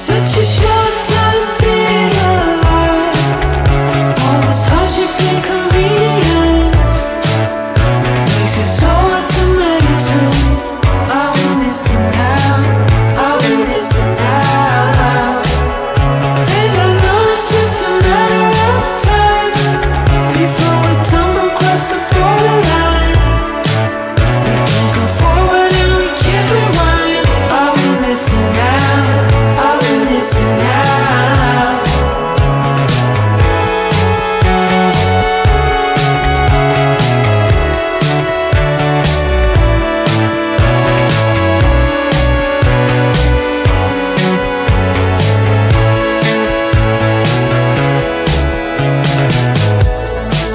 Such a short time being alive. All this hardship and convenience makes it so hard to maintain. I will listen now, I will listen now. And I know it's just a matter of time before we tumble across the borderline. We can't go forward and we can't rewind. I will listen now, I will listen now.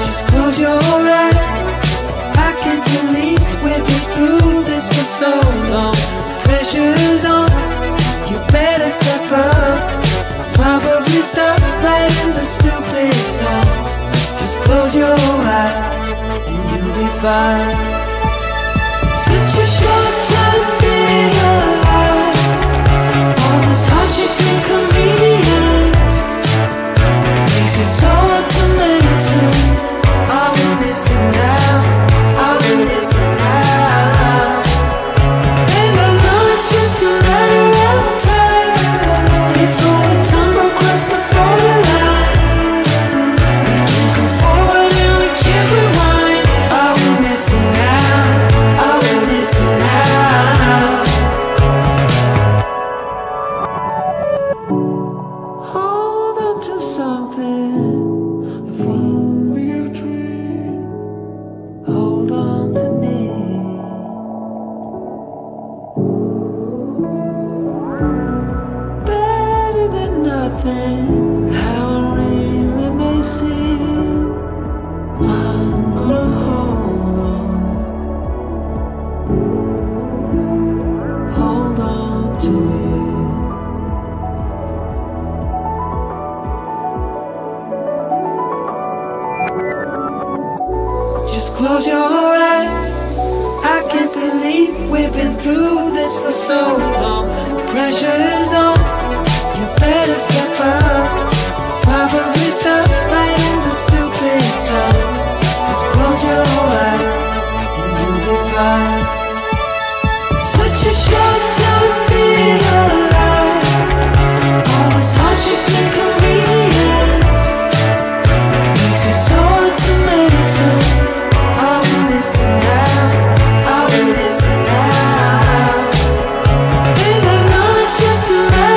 Just close your eyes. I can't believe we've been through this for so long. Pressure's on, you better step up. Probably stop playing the stupid song. Just close your eyes and you'll be fine. Such a short time being alive. All this hardship and convenience makes it so hard to maintain. I will listen now, I will listen now. And I know it's just a matter of time before we tumble across the borderline. We can't go forward and we can't rewind. I will listen now, I will listen now. Hold on to something, if only a dream. Hold on to me. Better than nothing, how it really may seem. I'm gonna hold on to you. Just close your eyes. I can't believe we've been through this for so long. Pressure is on, you better step up. Probably stop writing the stupid song. Just close your eyes and you'll be fine. Such a short time being alive. All this hardship and convenience makes it so hard to maintain. I will listen now, I will listen now. And I know it's just a matter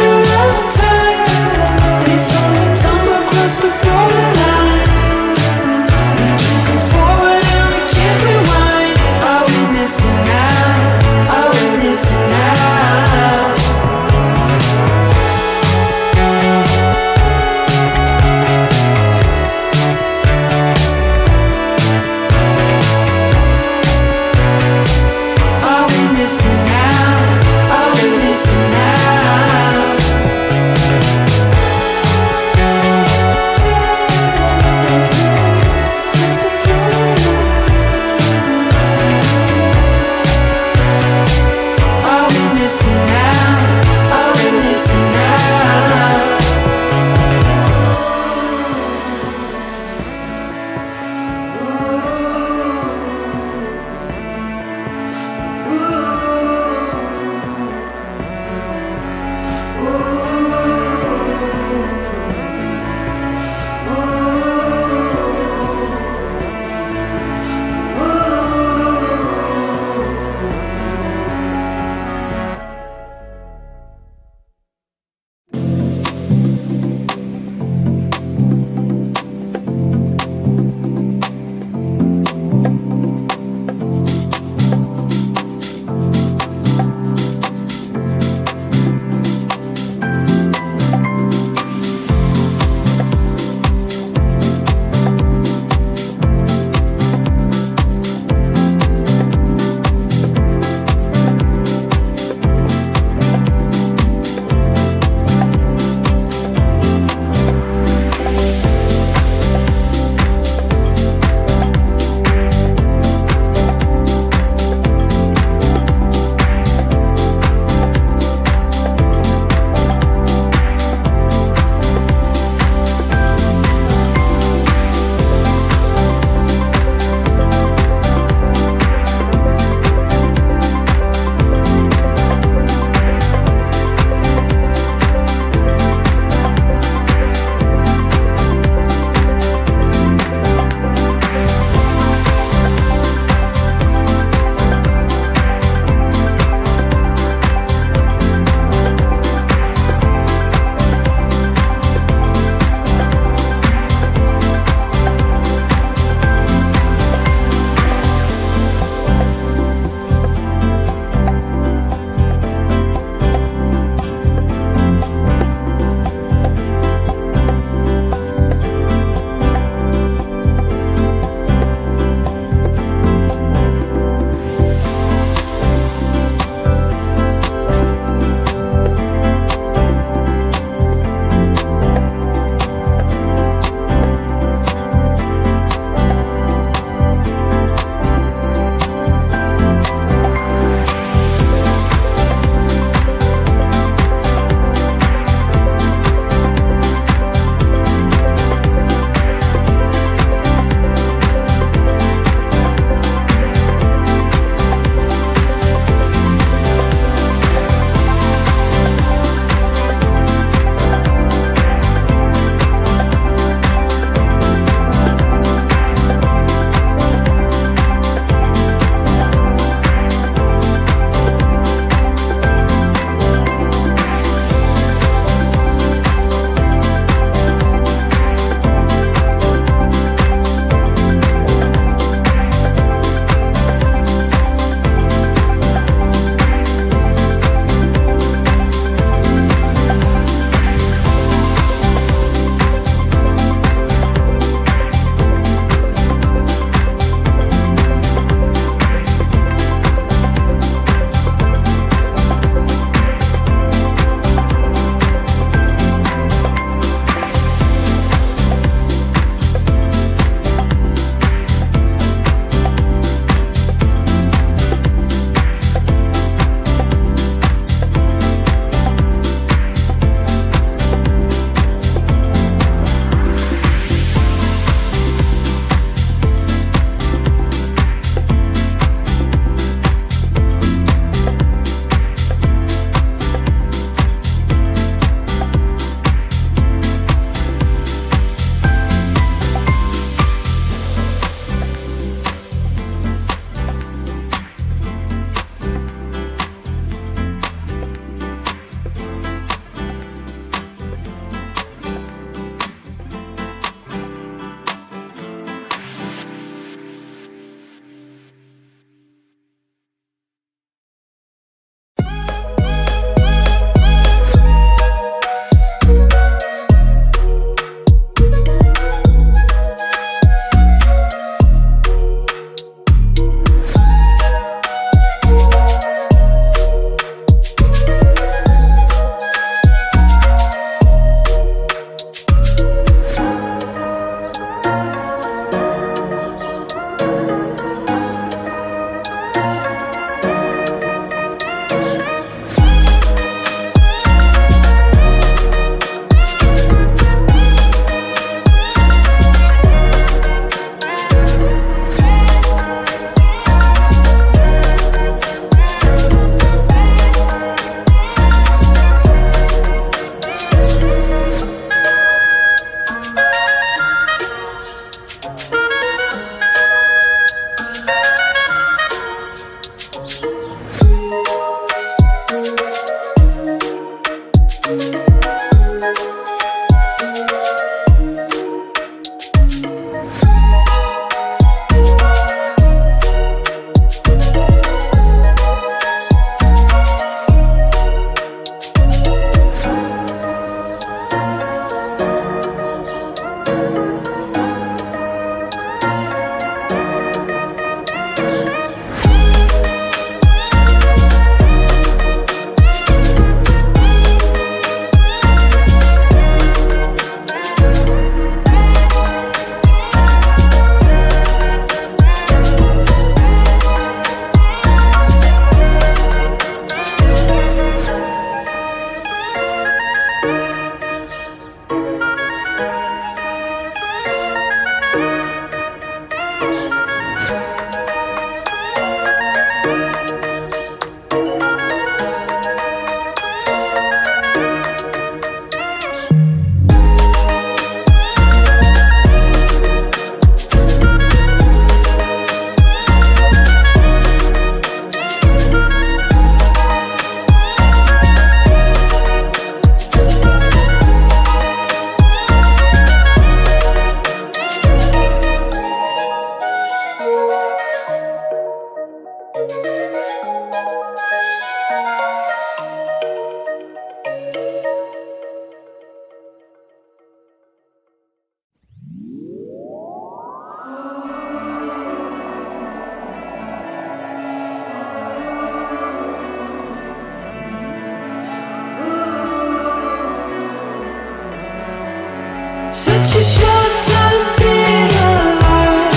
Such a short time being alive.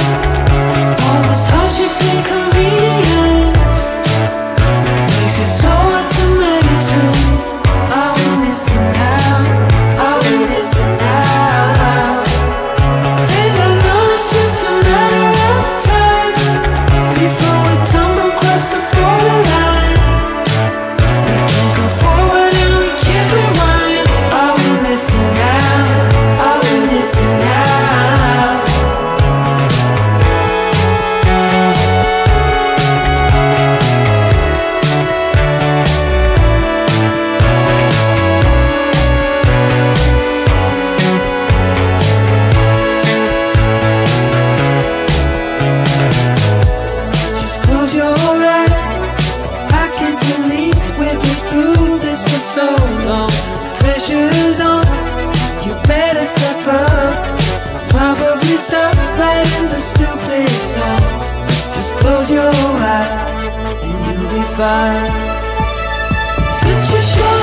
All this hardship and inconvenience makes it so hard to make sense. Are we missing out? Are we missing out? And I know it's just a matter of time before we tumble across the borderline. We can't go forward and we can't rewind. Are we missing out? Are we missing out? Just close your eyes. I can't believe we've been through this for so long. Pressure's on. You better step up. I'll probably stop playing the stupid song. Just close your eyes and you'll be fine. Such a short